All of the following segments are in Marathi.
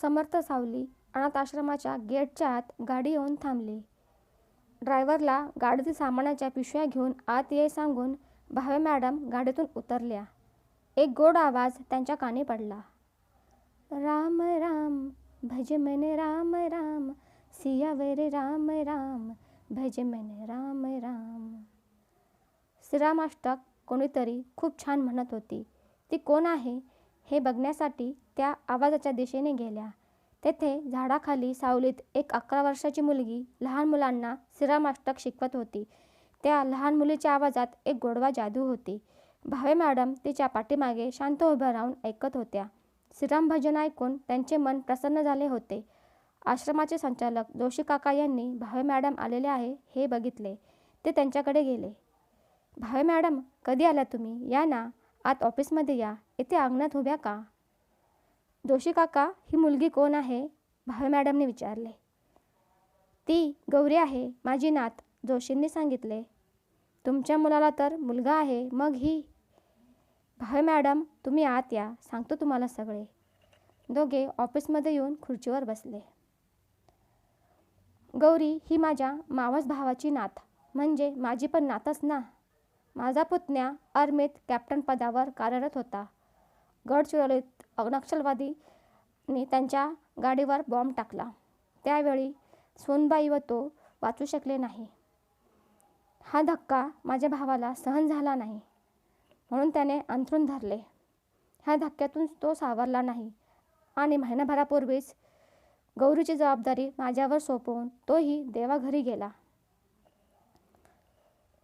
समर्थ सावली अनाथ आश्रमाच्या गेटच्या आत गाडी येऊन थांबली. ड्रायव्हरला गाडीतील सामानाच्या पिशव्या घेऊन आत ये सांगून भावे मॅडम गाडीतून उतरल्या. एक गोड आवाज त्यांच्या कानी पडला. राम राम भज मन राम राम, सिया वर राम राम भज मन राम राम. श्रीरामाष्टक कोणीतरी खूप छान म्हणत होती. ती कोण आहे हे बघण्यासाठी त्या आवाजाच्या दिशेने गेल्या. तेथे झाडाखाली सावलीत एक 11 वर्षाची मुलगी लहान मुलांना श्रीरामाष्टक शिकवत होती. त्या लहान मुलीच्या आवाजात एक गोडवा जादू होती. भावे मॅडम तिच्या पाठीमागे शांत उभ्या राहून ऐकत होत्या. श्रीराम भजन ऐकून त्यांचे मन प्रसन्न झाले होते. आश्रमाचे संचालक जोशी काका यांनी भावे मॅडम आलेले आहे हे बघितले. ते त्यांच्याकडे गेले. भावे मॅडम, कधी आल्या तुम्ही? या ना आत, ऑफिसमध्ये या. इथे अंगणात उभ्या का? जोशी काका, ही मुलगी कोण आहे? भावे मॅडमने विचारले. ती गौरी आहे, माझी नात, जोशींनी सांगितले. तुमच्या मुलाला तर मुलगा आहे, मग ही? भावे मॅडम, तुम्ही आत या, सांगतो तुम्हाला सगळे. दोघे ऑफिसमध्ये येऊन खुर्चीवर बसले. गौरी ही माझ्या मावस भावाची नात, म्हणजे माझी पण नातच ना. माझा पुतण्या आर्मीत कॅप्टन पदावर कार्यरत होता. गडचिरोलीत नक्षलवादींनी त्यांच्या गाडीवर बॉम्ब टाकला. त्यावेळी सोनबाई व तो वाचू शकले नाही. हा धक्का माझ्या भावाला सहन झाला नाही, म्हणून त्याने अंथरूण धरले. ह्या धक्क्यातून तो सावरला नाही आणि महिनाभरापूर्वीच गौरीची जबाबदारी माझ्यावर सोपवून तोही देवाघरी गेला.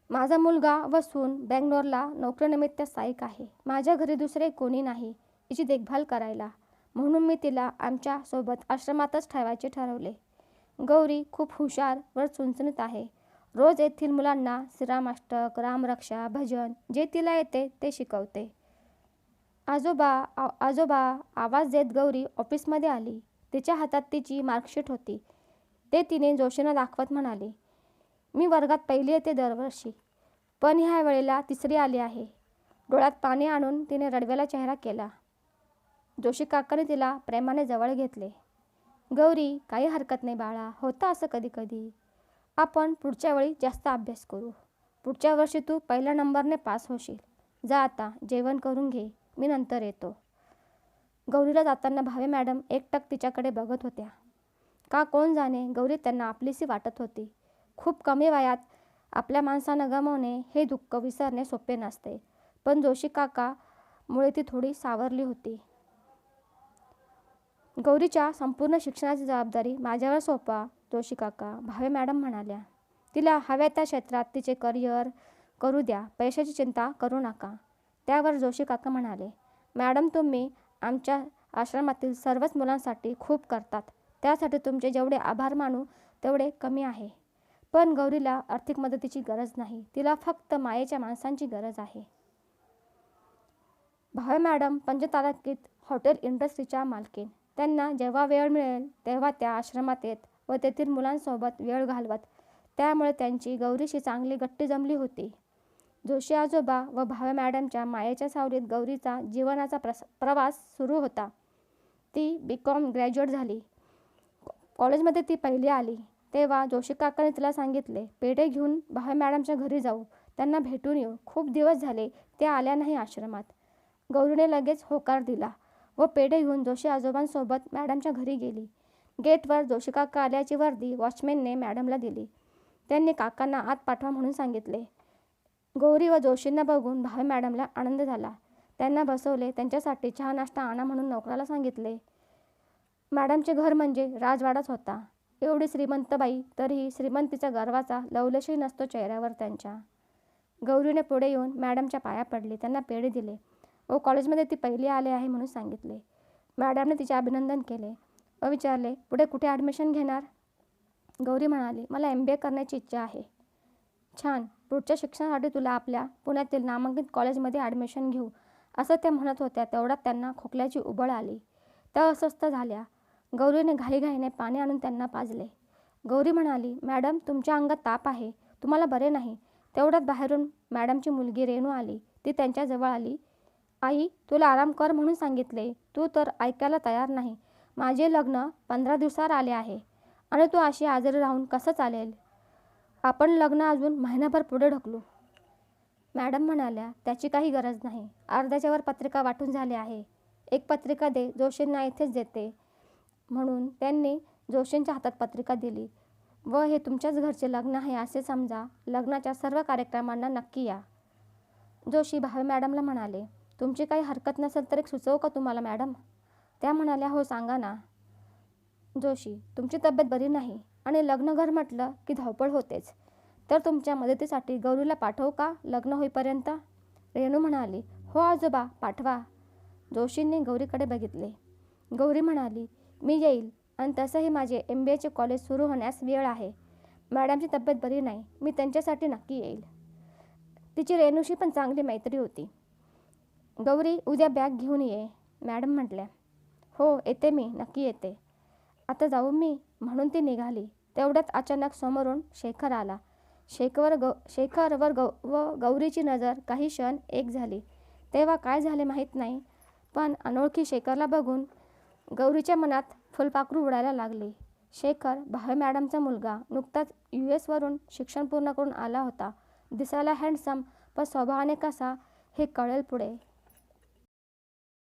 माझा मुलगा व सून बँगलोरला नोकरीनिमित्त स्थायिक आहे. माझ्या घरी दुसरे कोणी नाही हिची देखभाल करायला, म्हणून मी तिला आमच्या सोबत आश्रमातच ठेवायचे ठरवले. गौरी खूप हुशार व चुणचुणीत आहे. रोज येथील मुलांना श्रीरामाष्टक, रामरक्षा, भजन जे तिला येते ते शिकवते. आजोबा आवाज देत गौरी ऑफिसमध्ये आली. तिच्या हातात तिची मार्कशीट होती. ते तिने जोशींना दाखवत म्हणाली, मी वर्गात पहिली येते दरवर्षी, पण ह्या वेळेला तिसरी आली आहे. डोळ्यात पाणी आणून तिने रडवेला चेहरा केला. जोशी काकाने तिला प्रेमाने जवळ घेतले. गौरी, काही हरकत नाही बाळा, होतं असं कधी कधी. आपण पुढच्या वेळी जास्त अभ्यास करू. पुढच्या वर्षी तू पहिल्या नंबरने पास होशील. जा आता जेवण करून घे, मी नंतर येतो. गौरीला जाताना भावे मॅडम एकटक तिच्याकडे बघत होत्या. का कोण जाणे, गौरी त्यांना आपलीशी वाटत होती. खूप कमी वयात आपल्या माणसानं गमावणे हे दुःख विसरणे सोपे नसते, पण जोशी काकामुळे ती थोडी सावरली होती. गौरीच्या संपूर्ण शिक्षणाची जबाबदारी माझ्यावर सोपवा जोशी काका, भावे मॅडम म्हणाल्या. तिला हव्या त्या क्षेत्रात तिचे करिअर करू द्या, पैशाची चिंता करू नका. त्यावर जोशी काका म्हणाले, मॅडम, तुम्ही आमच्या आश्रमातील सर्वच मुलांसाठी खूप करतात. त्यासाठी तुमचे जेवढे आभार मानू तेवढे कमी आहे. पण गौरीला आर्थिक मदतीची गरज नाही, तिला फक्त मायेच्या माणसांची गरज आहे. भावे मॅडम पंचतारांकित हॉटेल इंडस्ट्रीच्या मालकीण. त्यांना जेव्हा वेळ मिळेल तेव्हा त्या आश्रमात येत व तेथील मुलांसोबत वेळ घालवत. त्यामुळे त्यांची गौरीशी चांगली गट्टी जमली होती. जोशी आजोबा व भावे मॅडमच्या मायेच्या सावलीत गौरीचा जीवनाचा प्रवास सुरू होता. ती BCom ग्रॅज्युएट झाली. कॉलेजमध्ये ती पहिली आली तेव्हा जोशी काकाने तिला सांगितले, पेढे घेऊन भावे मॅडमच्या घरी जाऊ, त्यांना भेटून येऊ. खूप दिवस झाले त्या आल्या नाही आश्रमात. गौरीने लगेच होकार दिला व पेढे घेऊन जोशी आजोबांसोबत मॅडमच्या घरी गेली. गेटवर जोशी काका आल्याची वर्दी वॉचमॅनने मॅडमला दिली. त्यांनी काकांना आत पाठवा म्हणून सांगितले. गौरी व जोशींना बघून भावे मॅडमला आनंद झाला. त्यांना बसवले. त्यांच्यासाठी चहा नाश्ता आणा म्हणून नोकराला सांगितले. मॅडमचे घर म्हणजे राजवाडाच होता. एवढी श्रीमंत बाई, तरीही श्रीमंतीचा गर्वाचा लवलेशही नसतो चेहऱ्यावर त्यांच्या. गौरीने पुढे येऊन मॅडमच्या पाया पडली, त्यांना पेढे दिले व कॉलेजमध्ये ती पहिली आले आहे म्हणून सांगितले. मॅडमने तिचे अभिनंदन केले व विचारले, पुढे कुठे ॲडमिशन घेणार? गौरी म्हणाली, मला MBA करण्याची इच्छा आहे. छान, पुढच्या शिक्षणासाठी तुला आपल्या पुण्यातील नामांकित कॉलेजमध्ये ॲडमिशन घेऊ, असं त्या म्हणत होत्या. तेवढ्यात त्यांना खोकल्याची उबळ आली. त्या अस्वस्थ झाल्या. गौरीने घाईघाईने पाणी आणून त्यांना पाजले. गौरी म्हणाली, मॅडम, तुमच्या अंगात ताप आहे, तुम्हाला बरे नाही. तेवढ्यात बाहेरून मॅडमची मुलगी रेणू आली. ती त्यांच्याजवळ आली. आई, तुला आराम कर म्हणून सांगितले, तू तर ऐकायला तयार नाही. माझे लग्न 15 दिवसावर आले आहे आणि तू अशी आजारी राहून कसं चालेल? आपण लग्न अजून महिनाभर पुढे ढकलू. मॅडम म्हणाल्या, त्याची काही गरज नाही. अर्ध्याच्या वर पत्रिका वाटून झाली आहे. एक पत्रिका दे, जोशींना इथेच देते. म्हणून त्यांनी जोशींच्या हातात पत्रिका दिली. व हे तुमच्याच घरचे लग्न आहे असे समजा. लग्नाच्या सर्व कार्यक्रमांना नक्की या. जोशी भावे मॅडमला म्हणाले, तुमची काही हरकत नसेल तर एक सुचवू का तुम्हाला मॅडम? त्या म्हणाल्या, हो सांगा ना. जोशी, तुमची तब्येत बरी नाही आणि लग्नघर म्हटलं की धावपळ होतेच. तर तुमच्या मदतीसाठी गौरीला पाठवू का लग्न होईपर्यंत? रेणू म्हणाली, हो आजोबा, पाठवा. जोशींनी गौरीकडे बघितले. गौरी म्हणाली, मी येईल आणि तसंही माझे MBAचे कॉलेज सुरू होण्यास वेळ आहे. मॅडमची तब्येत बरी नाही, मी त्यांच्यासाठी नक्की येईल. तिची रेणूशी पण चांगली मैत्री होती. गौरी, उद्या बॅग घेऊन ये, मॅडम म्हटल्या. हो येते मी, नक्की येते. आता जाऊ मी, म्हणून ती निघाली. तेवढ्यात अचानक समोरून शेखर आला. शेखरवर गौरीची नजर काही क्षण एक झाली. तेव्हा काय झाले माहीत नाही, पण अनोळखी शेखरला बघून गौरीच्या मनात फुलपाखरू उडायला लागली. शेखर भावे मॅडमचा मुलगा, नुकताच US वरून शिक्षण पूर्ण करून आला होता. दिसायला हँडसम, पण स्वभावाने कसा हे कळेल पुढे.